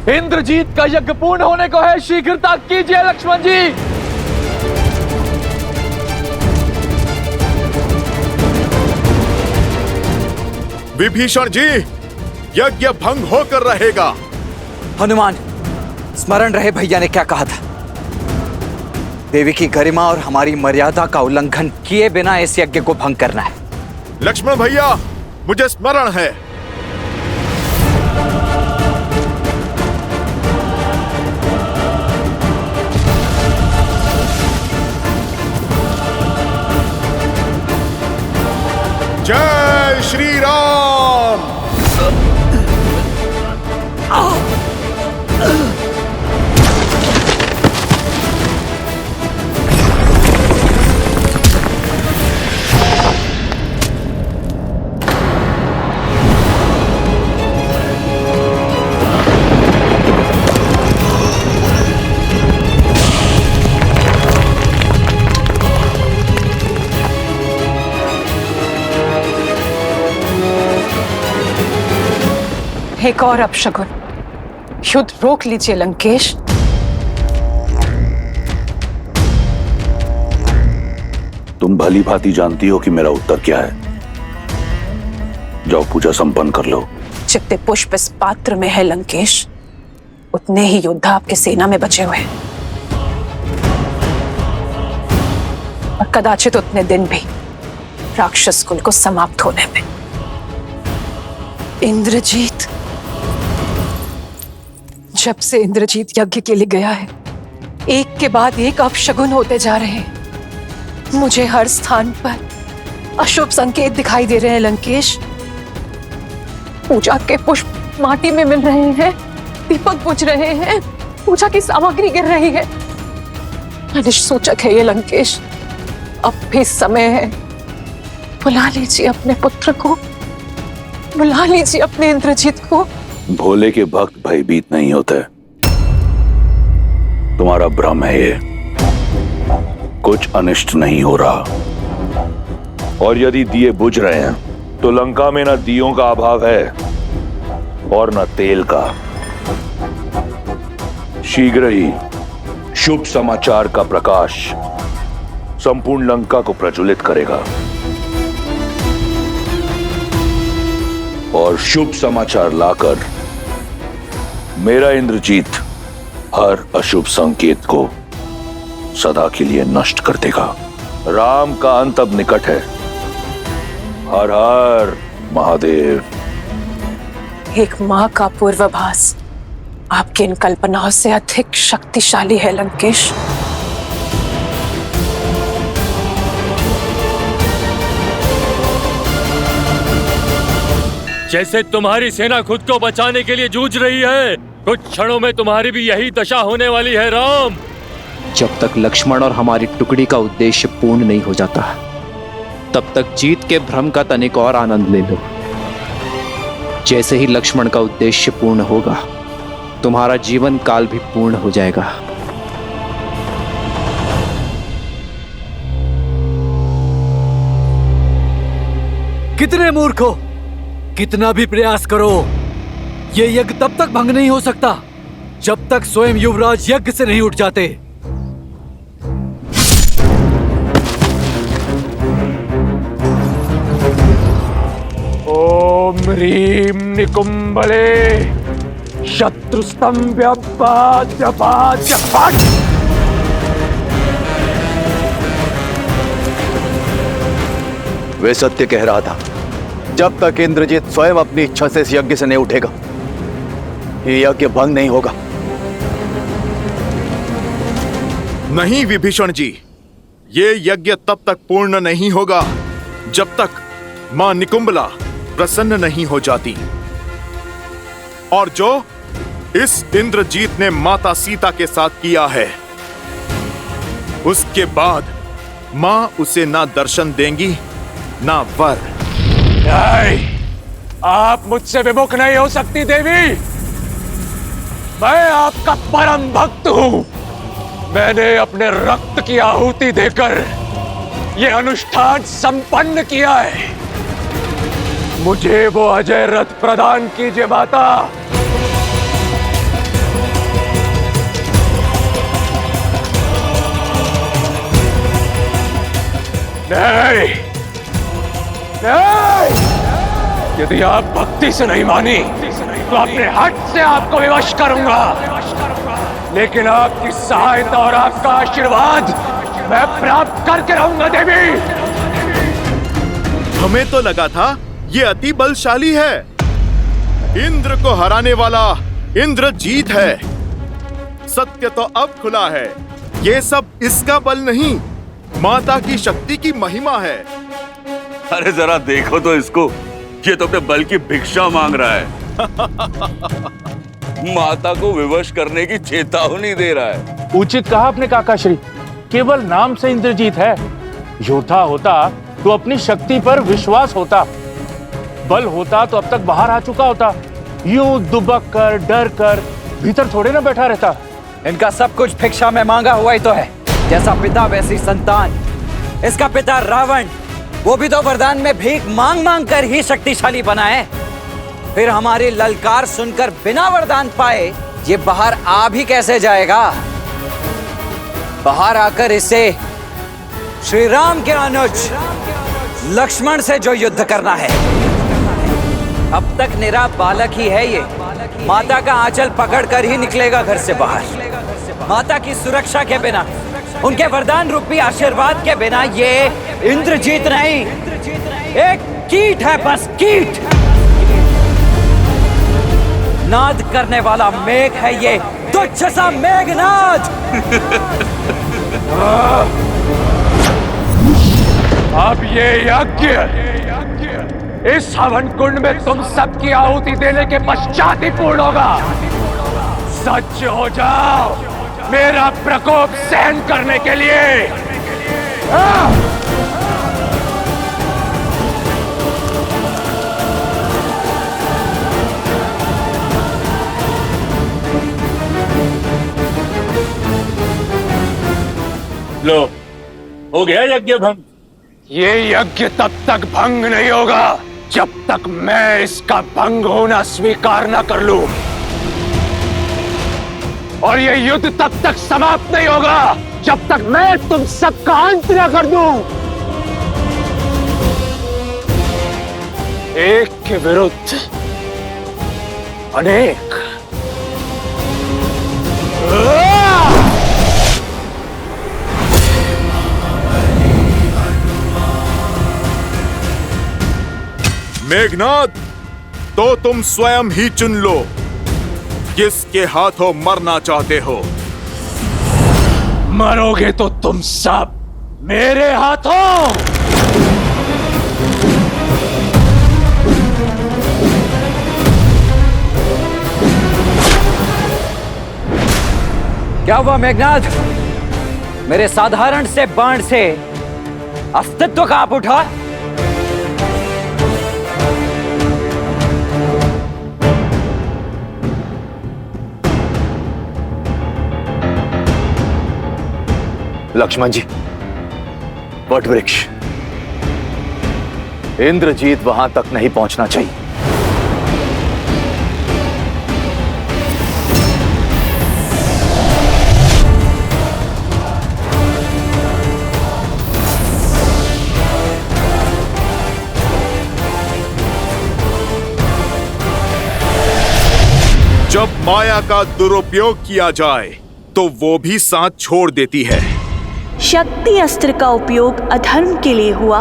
इंद्रजीत का यज्ञ पूर्ण होने को है। शीघ्रता कीजिए लक्ष्मण जी। विभीषण जी, यज्ञ भंग होकर रहेगा। हनुमान, स्मरण रहे भैया ने क्या कहा था। देवी की गरिमा और हमारी मर्यादा का उल्लंघन किए बिना इस यज्ञ को भंग करना है। लक्ष्मण भैया, मुझे स्मरण है। जय श्री राम। एक और अपशगुन। युद्ध रोक लीजिए लंकेश। तुम भली भांति जानती हो कि मेरा उत्तर क्या है। जाओ पूजा संपन्न कर लो। जितने पुष्प इस पात्र में है लंकेश, उतने ही योद्धा आपके सेना में बचे हुए हैं, और कदाचित उतने दिन भी राक्षस कुल को समाप्त होने में। इंद्रजीत, जब से इंद्रजीत यज्ञ के लिए गया है, एक के बाद एक अपशगुन होते जा रहे हैं। मुझे हर स्थान पर अशुभ संकेत दिखाई दे रहे हैं लंकेश। पूजा के पुष्प माटी में मिल रहे हैं, दीपक बुझ रहे हैं, पूजा की सामग्री गिर रही है। अनिष्ट सूचक है ये लंकेश। अब भी समय है, बुला लीजिए अपने पुत्र को, बुला लीजिए अपने इंद्रजीत को। भोले के भक्त भयभीत नहीं होते। तुम्हारा भ्रम है ये। कुछ अनिष्ट नहीं हो रहा। और यदि दिए बुझ रहे हैं तो लंका में न दियों का अभाव है और न तेल का। शीघ्र ही शुभ समाचार का प्रकाश संपूर्ण लंका को प्रज्वलित करेगा और शुभ समाचार लाकर मेरा इंद्रजीत हर अशुभ संकेत को सदा के लिए नष्ट कर देगा। राम का अंत अब निकट है। हर हर महादेव। एक मां का पूर्वाभास आपकी इन कल्पनाओं से अधिक शक्तिशाली है लंकेश। जैसे तुम्हारी सेना खुद को बचाने के लिए जूझ रही है, कुछ क्षणों में तुम्हारी भी यही दशा होने वाली है राम। जब तक लक्ष्मण और हमारी टुकड़ी का उद्देश्य पूर्ण नहीं हो जाता, तब तक जीत के भ्रम का तनिक और आनंद ले लो। जैसे ही लक्ष्मण का उद्देश्य पूर्ण होगा, तुम्हारा जीवन काल भी पूर्ण हो जाएगा। कितने मूर्ख हो! कितना भी प्रयास करो, ये यज्ञ तब तक भंग नहीं हो सकता जब तक स्वयं युवराज यज्ञ से नहीं उठ जाते। ओम ह्रीम निकुंभले शत्रुस्तंभ्य वे सत्य कह रहा था। जब तक इंद्रजीत स्वयं अपनी इच्छा से इस यज्ञ से नहीं उठेगा, ये यज्ञ भंग नहीं होगा। नहीं विभीषण जी, ये यज्ञ तब तक पूर्ण नहीं होगा जब तक मां निकुंभला प्रसन्न नहीं हो जाती। और जो इस इंद्रजीत ने माता सीता के साथ किया है, उसके बाद मां उसे ना दर्शन देंगी ना वर। नहीं, आप मुझसे विमुख नहीं हो सकती देवी। मैं आपका परम भक्त हूं। मैंने अपने रक्त की आहुति देकर यह अनुष्ठान संपन्न किया है। मुझे वो अजय रथ प्रदान कीजिए माता। नहीं, नहीं, यदि आप भक्ति से नहीं मानी तो अपने हट से आपको विवश करूंगा। लेकिन आपकी सहायता और आपका आशीर्वाद मैं प्राप्त करके रहूंगा देवी। हमें तो लगा था ये अति बलशाली है, इंद्र को हराने वाला इंद्रजीत है। सत्य तो अब खुला है, ये सब इसका बल नहीं, माता की शक्ति की महिमा है। अरे जरा देखो तो इसको, ये तो अपने बल की भिक्षा मांग रहा है। माता को विवश करने की चेतावनी दे रहा है। उचित कहा आपने काकाश्री, केवल नाम से इंद्रजीत है। योद्धा होता तो अपनी शक्ति पर विश्वास होता, बल होता तो अब तक बाहर आ चुका होता। यूं दुबक कर डर कर भीतर थोड़े ना बैठा रहता। इनका सब कुछ भिक्षा में मांगा हुआ ही तो है। जैसा पिता वैसी संतान। इसका पिता रावण, वो भी तो वरदान में भीख मांग मांग कर ही शक्तिशाली बना है। फिर हमारी ललकार सुनकर बिना वरदान पाए ये बाहर आ भी कैसे जाएगा? बाहर आकर इसे श्री राम के अनुज लक्ष्मण से जो युद्ध करना है। अब तक निरा बालक ही है ये। माता का आंचल पकड़कर ही निकलेगा घर से बाहर। माता की सुरक्षा के बिना, उनके वरदान रूपी आशीर्वाद के बिना ये इंद्रजीत नहीं, एक कीट है, बस कीट। नाद करने वाला मेघ है ये, तुच्छ सा मेघनाद। अब ये यज्ञ इस हवन कुंड में तुम सबकी आहुति देने के पश्चात ही पूर्ण होगा। सच हो जाओ मेरा प्रकोप सहन करने के लिए। लो, हो गया यज्ञ भंग। ये यज्ञ तब तक भंग नहीं होगा जब तक मैं इसका भंग होना स्वीकार न कर लूं, और ये युद्ध तब तक समाप्त नहीं होगा जब तक मैं तुम सबका अंत न कर दूं। एक के विरुद्ध अनेक। मेघनाद, तो तुम स्वयं ही चुन लो किसके हाथों मरना चाहते हो। मरोगे तो तुम सब मेरे हाथों। क्या हुआ मेघनाद? मेरे साधारण से बाण से अस्तित्व कांप उठा। लक्ष्मण जी, वट वृक्ष, इंद्रजीत वहां तक नहीं पहुंचना चाहिए। जब माया का दुरुपयोग किया जाए तो वो भी साथ छोड़ देती है। शक्ति अस्त्र का उपयोग अधर्म के लिए हुआ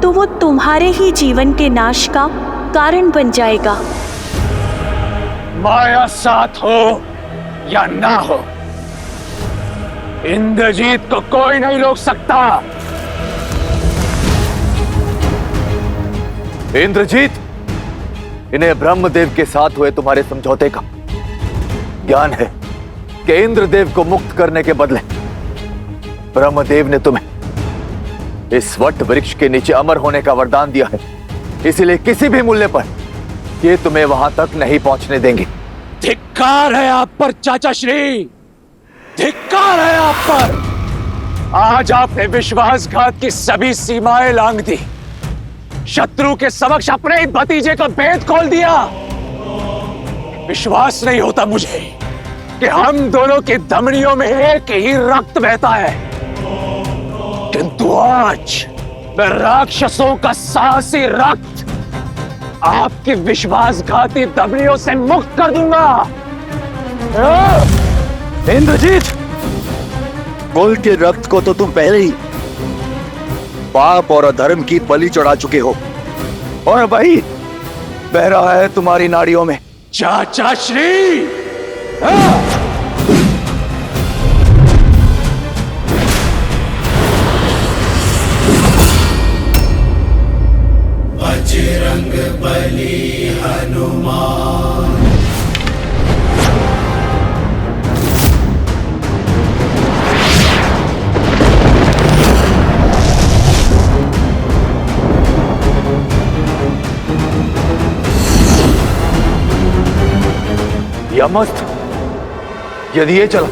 तो वो तुम्हारे ही जीवन के नाश का कारण बन जाएगा। माया साथ हो या ना हो, इंद्रजीत को कोई नहीं रोक सकता। इंद्रजीत, इन्हें ब्रह्मदेव के साथ हुए तुम्हारे समझौते का ज्ञान है कि इंद्रदेव को मुक्त करने के बदले ब्रह्मदेव ने तुम्हें इस वट वृक्ष के नीचे अमर होने का वरदान दिया है। इसलिए किसी भी मूल्य पर ये तुम्हें वहां तक नहीं पहुंचने देंगे। धिक्कार है आप पर चाचा श्री, धिक्कार है आप पर। आज आपने विश्वासघात की सभी सीमाएं लांघ दी, शत्रु के समक्ष अपने ही भतीजे का भेद खोल दिया। विश्वास नहीं होता मुझे कि हम दोनों की धमनियों में एक ही रक्त बहता है, किंतु आज मैं राक्षसों का साहसी रक्त आपकी विश्वासघाती धमनियों से मुक्त कर दूंगा। इंद्रजीत, कुल के रक्त को तो तुम पहले ही पाप और अधर्म की बलि चढ़ा चुके हो, और भाई बह रहा है तुम्हारी नाड़ियों में। चाचा श्री, बजरंग बली हनुमान। यमस्त, यदि ये चला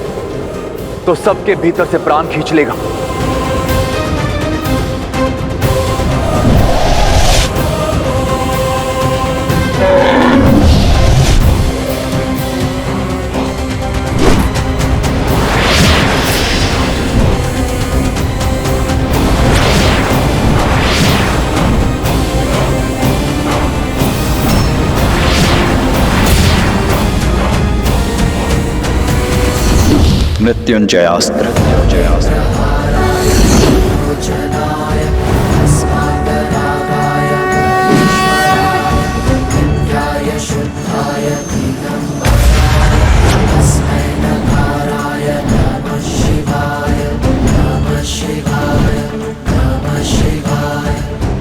तो सबके भीतर से प्राण खींच लेगा। मृत्युंजयास्त्र।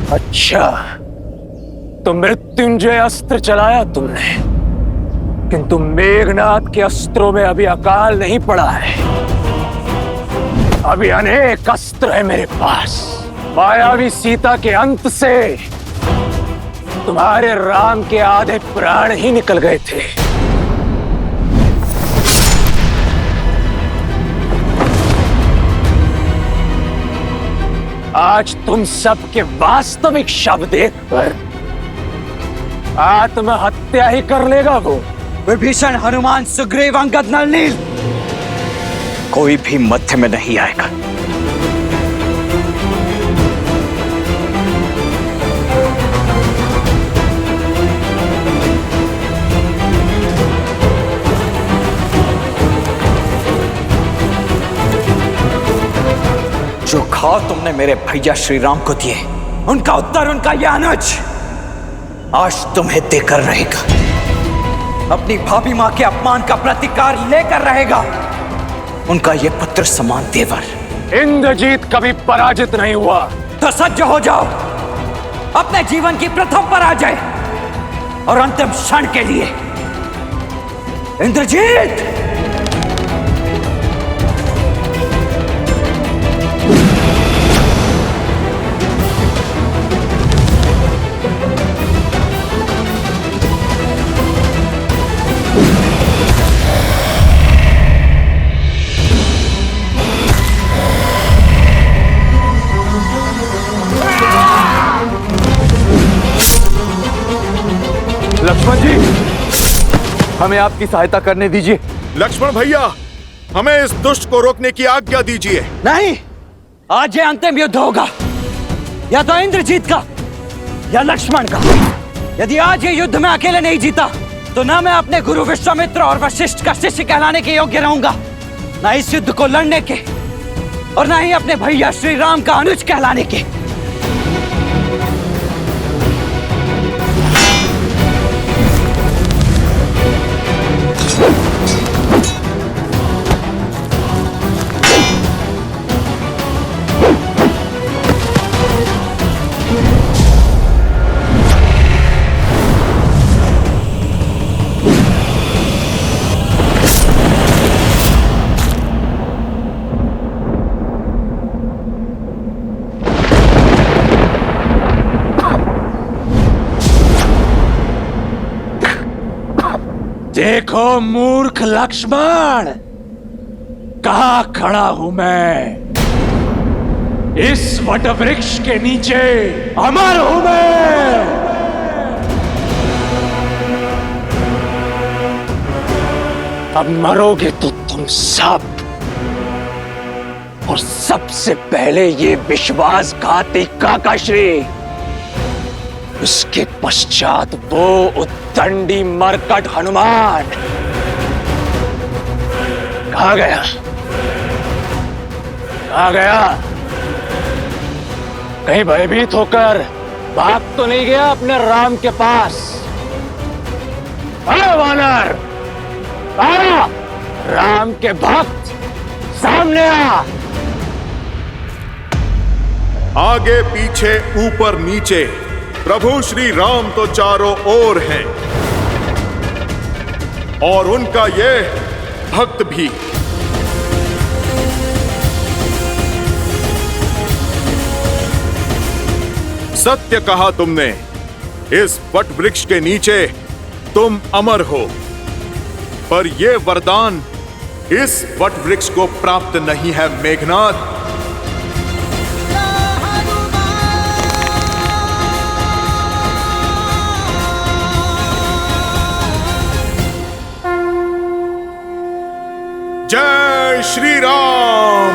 अच्छा, तो मृत्युंजय अस्त्र चलाया तुमने, किंतु मेघनाथ के अस्त्रों में अभी अकाल नहीं पड़ा है। अभी अनेक अस्त्र है मेरे पास। मायावी सीता के अंत से तुम्हारे राम के आधे प्राण ही निकल गए थे। आज तुम सबके वास्तविक शव देखकर आत्महत्या ही कर लेगा वो। विभीषण, हनुमान, सुग्रीव, अंगद, नल, नील, कोई भी मध्य में नहीं आएगा। जो घाव तुमने मेरे भैया श्री राम को दिए, उनका उत्तर उनका यह अनुज आज तुम्हें देकर रहेगा। अपनी भाभी मां के अपमान का प्रतिकार लेकर रहेगा उनका ये पुत्र समान देवर। इंद्रजीत कभी पराजित नहीं हुआ। तो सज्ज हो जाओ अपने जीवन की प्रथम पराजय और अंतिम क्षण के लिए। इंद्रजीत! लक्ष्मण जी, हमें आपकी सहायता करने दीजिए। लक्ष्मण भैया, हमें इस दुष्ट को रोकने की आज्ञा दीजिए। नहीं, आज ये अंतिम युद्ध होगा, या तो इंद्रजीत का या लक्ष्मण का। यदि आज ये युद्ध में अकेले नहीं जीता तो ना मैं अपने गुरु विश्वामित्र और वशिष्ठ का शिष्य कहलाने के योग्य रहूंगा, ना इस युद्ध को लड़ने के, और ना ही अपने भैया श्री राम का अनुज कहलाने के। देखो मूर्ख लक्ष्मण, कहां खड़ा हूं मैं। इस वटवृक्ष के नीचे अमर हूं मैं। अब मरोगे तो तुम सब, और सबसे पहले ये विश्वासघाती काकाश्री, उसके पश्चात वो उद्दंडी मरकट हनुमान। कहां गया? कहां गया? कहीं भयभीत होकर भाग तो नहीं गया अपने राम के पास? अरे वानर, आ! राम के भक्त सामने आ। आगे पीछे ऊपर नीचे प्रभु श्री राम तो चारों ओर हैं, और उनका ये भक्त भी। सत्य कहा तुमने, इस वट वृक्ष के नीचे तुम अमर हो, पर यह वरदान इस वट वृक्ष को प्राप्त नहीं है मेघनाथ। जय श्री राम।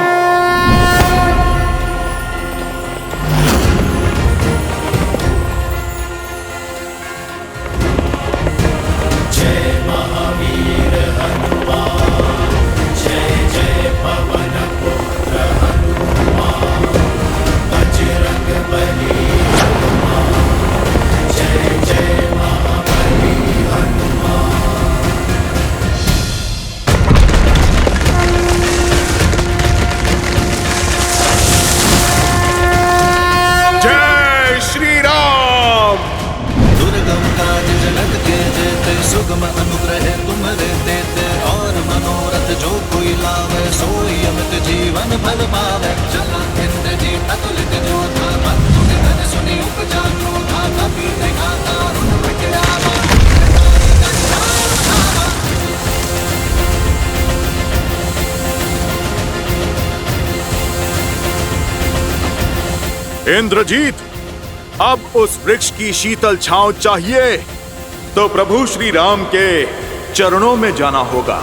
जय महावीर हनुमान, जय जय सुगम अनुग्रह तुम्हारे देते और मनोरथ जो कोई लावे सोई अमित जीवन फल पावे। चला इंद्रजीत अतुलित जोधा बंधु निधन सुनी उपजा क्रोधा कपि देखा दारुण विकरावा। इंद्रजीत, अब उस वृक्ष की शीतल छांव चाहिए तो प्रभु श्री राम के चरणों में जाना होगा।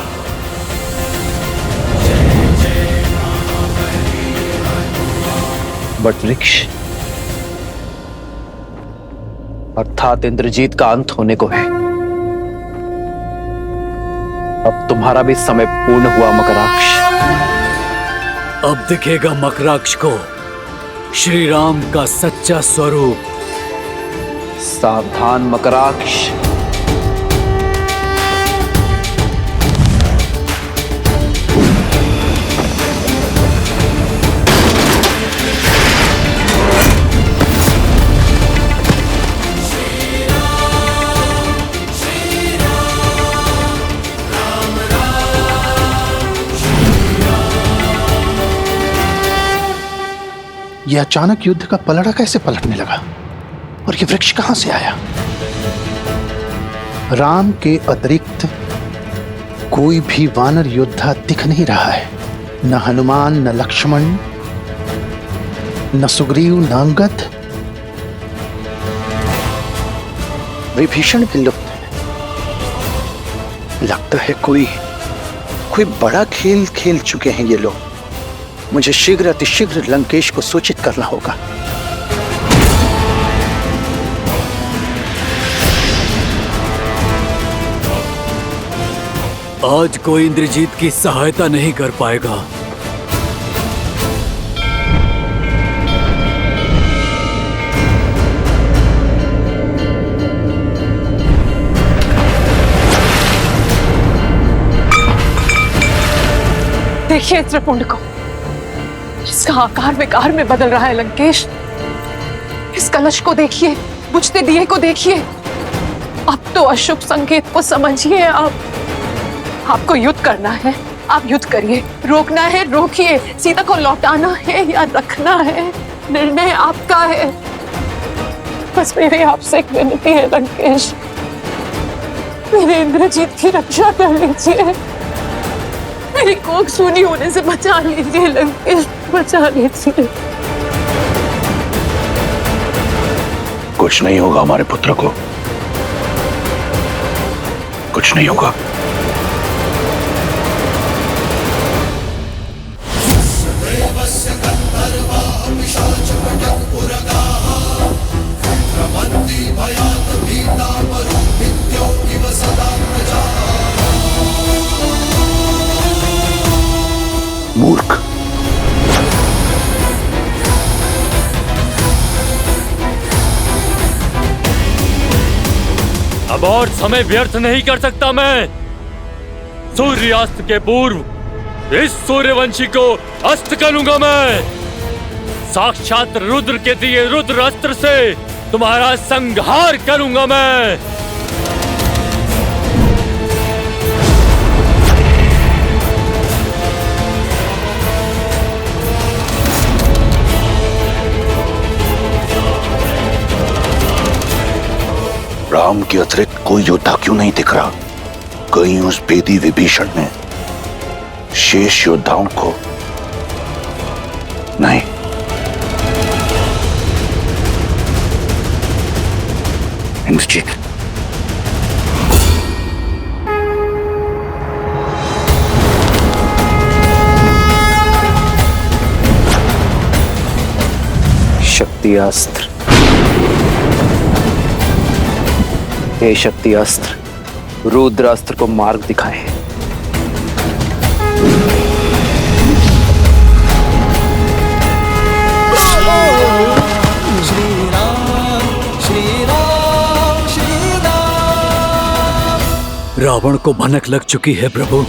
बट वृक्ष अर्थात इंद्रजीत का अंत होने को है। अब तुम्हारा भी समय पूर्ण हुआ मकराक्ष। अब दिखेगा मकराक्ष को श्री राम का सच्चा स्वरूप। सावधान मकराक्ष। यह अचानक युद्ध का पलड़ा कैसे पलटने लगा और यह वृक्ष कहां से आया? राम के अतिरिक्त कोई भी वानर योद्धा दिख नहीं रहा है। न हनुमान, न लक्ष्मण, न सुग्रीव, न अंगद। विभीषण भी लुप्त है। लगता है कोई बड़ा खेल खेल चुके हैं ये लोग। मुझे शीघ्र अतिशीघ्र लंकेश को सूचित करना होगा। आज कोई इंद्रजीत की सहायता नहीं कर पाएगा। देखिए त्रिपुंड को, इसका आकार विकार में बदल रहा है लंकेश। इस कलश को देखिए, बुझते दिए को देखिए। अब तो अशुभ संकेत को समझिए। आपको युद्ध करना है, आप युद्ध करिए। रोकना है, रोकिए। सीता को लौटाना है या रखना है, निर्णय आपका है। बस मेरी आपसे एक विनती है लंकेश, मेरे इंद्रजीत की रक्षा कर लीजिए। मेरी कोख सूनी होने से बचा लीजिए लंकेश, बचा लीजिए। कुछ नहीं होगा हमारे पुत्र को, कुछ नहीं होगा। मूर्ख, अब और समय व्यर्थ नहीं कर सकता मैं। सूर्यास्त के पूर्व इस सूर्यवंशी को अस्त करूंगा मैं। साक्षात रुद्र के दिए रुद्र अस्त्र से तुम्हारा संहार करूंगा मैं। राम के अतिरिक्त कोई योद्धा क्यों नहीं दिख रहा? कहीं उस बेदी विभीषण ने शेष योद्धाओं को नहीं। इंद्रजीत, शक्ति अस्त्र। हे शक्ति अस्त्र, रुद्र अस्त्र को मार्ग दिखाएं। रावण को भनक लग चुकी है प्रभु।